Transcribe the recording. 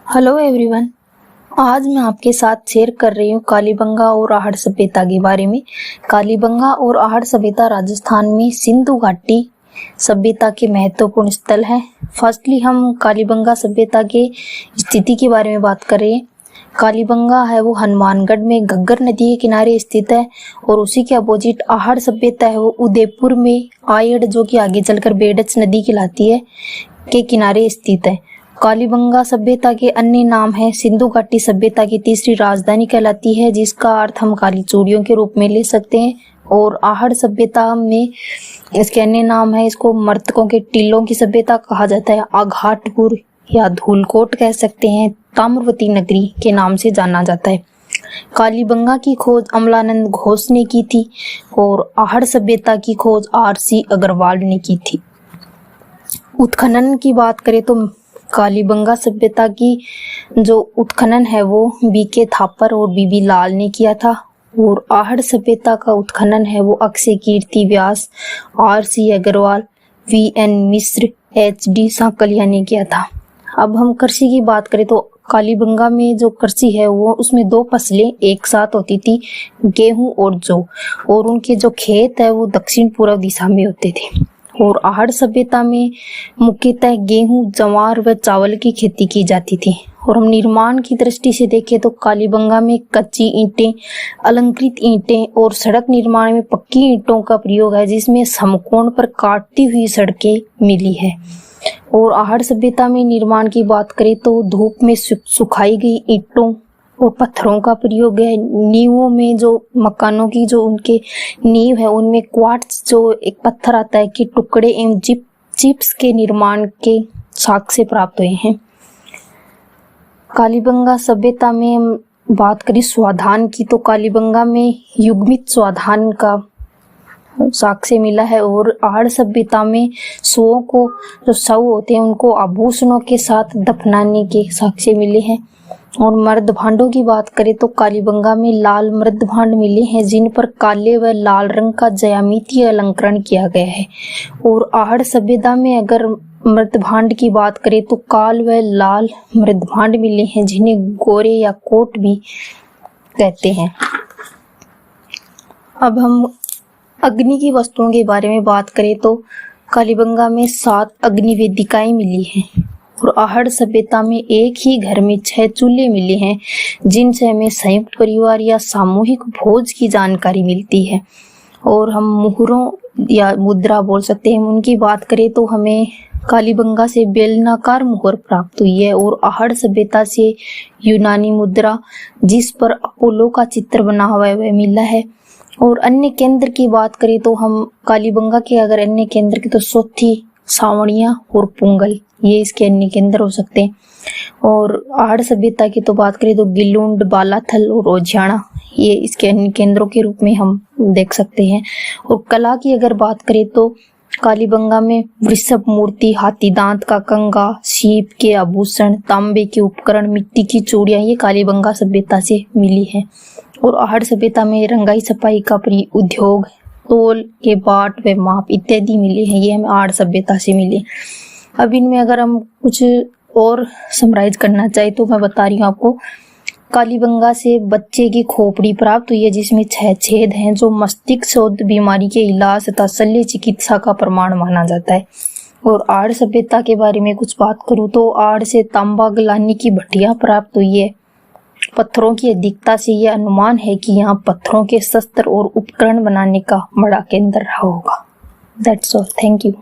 Hello everyone. आज मैं आपके साथ शेयर कर रही हूँ कालीबंगा और आहड़ सभ्यता के बारे में। कालीबंगा और आहड़ सभ्यता राजस्थान में सिंधु घाटी सभ्यता के महत्वपूर्ण स्थल हैं। फर्स्टली हम कालीबंगा सभ्यता के स्थिति के बारे में बात कर रहे हैं। कालीबंगा है वो हनुमानगढ़ में घग्गर नदी के किनारे स्थित है और उसी के अपोजिट आहड़ सभ्यता है वो उदयपुर में आयड़, जो कि आगे चलकर बेडच नदी कहलाती है, के किनारे स्थित है। कालीबंगा सभ्यता के अन्य नाम है सिंधु घाटी सभ्यता की तीसरी राजधानी कहलाती है, जिसका अर्थ हम काली चूड़ियों के रूप में ले सकते हैं। और आहड़ सभ्यता में इसके अन्य नाम है, इसको मर्तकों के टीलों की सभ्यता कहा जाता है, आघाटपुर या धूलकोट कह सकते हैं, ताम्रवती नगरी के नाम से जाना जाता है। कालीबंगा की खोज अमलानंद घोष ने की थी और आहड़ सभ्यता की खोज RC अग्रवाल ने की थी। उत्खनन की बात करें तो कालीबंगा सभ्यता की जो उत्खनन है वो BK थापर और BB लाल ने किया था और आहड़ सभ्यता का उत्खनन है वो अक्षय कीर्ति व्यास, RC अग्रवाल, VN मिश्र, HD सांकलिया ने किया था। अब हम कृषि की बात करें तो कालीबंगा में जो कृषि है वो उसमें दो फसलें एक साथ होती थी, गेहूं और जौ, और उनके जो खेत है वो दक्षिण पूर्व दिशा में होते थे। और आहड़ सभ्यता में मुख्यतः गेहूं, ज्वार व चावल की खेती की जाती थी। और हम निर्माण की दृष्टि से देखें तो कालीबंगा में कच्ची ईंटें, अलंकृत ईंटें और सड़क निर्माण में पक्की ईंटों का प्रयोग है, जिसमें समकोण पर काटती हुई सड़कें मिली है। और आहड़ सभ्यता में निर्माण की बात करें तो धूप में सुखाई गई ईंटों और पत्थरों का प्रयोग है। नींवों में जो मकानों की जो उनके नींव है उनमें क्वार्ट्ज जो एक पत्थर आता है के टुकड़े एवं चिप्स के निर्माण के साक्ष्य प्राप्त हुए हैं। कालीबंगा सभ्यता में बात करें स्वाधान की तो कालीबंगा में युग्मित स्वाधान का साक्ष्य मिला है। और आहड़ सभ्यता में शवों को, जो शव होते हैं उनको आभूषणों के साथ दफनाने के साक्ष्य मिले हैं। और मर्द भांडों की बात करें तो कालीबंगा में लाल मर्द भांड मिले हैं, जिन पर काले व लाल रंग का ज्यामितीय अलंकरण किया गया है। और आहड़ सभ्यता में अगर मर्द भांड की बात करें तो काल व लाल मर्द भांड मिले हैं, जिन्हें गोरे या कोट भी कहते हैं। अब हम अग्नि की वस्तुओं के बारे में बात करें तो कालीबंगा में 7 अग्नि वेदिकाएं मिली हैं और आहड़ सभ्यता में एक ही घर में 6 चूल्हे मिले हैं, जिनसे हमें संयुक्त परिवार या सामूहिक भोज की जानकारी मिलती है। और हम मुहरों या मुद्रा बोल सकते हैं, उनकी बात करें तो हमें कालीबंगा से बेलनाकार मुहर प्राप्त हुई है और आहड़ सभ्यता से यूनानी मुद्रा जिस पर अपोलो का चित्र बना हुआ है वह मिला है। और अन्य केंद्र की बात करें तो हम कालीबंगा के अगर अन्य केंद्र की तो सोथी, सावणिया और पुंगल, ये इसके अन्य केंद्र हो सकते हैं। और आहड़ सभ्यता की तो बात करें तो गिलुंड, बालाथल और ओझाना, ये इसके अन्य केंद्रों के रूप में हम देख सकते हैं। और कला की अगर बात करें तो कालीबंगा में वृषभ मूर्ति, हाथी दांत का कंगा, सीप के आभूषण, तांबे के उपकरण, मिट्टी की चूड़ियां, ये कालीबंगा सभ्यता से मिली है। और आहड़ सभ्यता में रंगाई सफाई का उद्योग, तोल के बाट व माप इत्यादि मिले हैं, ये हमें आहड़ सभ्यता से मिले। अब इनमें अगर हम कुछ और समराइज करना चाहे तो मैं बता रही हूँ आपको, कालीबंगा से बच्चे की खोपड़ी प्राप्त हुई है, जिसमें 6 छेद हैं, जो मस्तिष्क शोध बीमारी के इलाज तथा शल्य चिकित्सा का प्रमाण माना जाता है। और आहड़ सभ्यता के बारे में कुछ बात करूँ तो आहड़ से तांबा गलानी की भट्टियां प्राप्त हुई है। पत्थरों की अधिकता से यह अनुमान है कि यहाँ पत्थरों के शस्त्र और उपकरण बनाने का बड़ा केंद्र रहा होगा। That's all, thank you.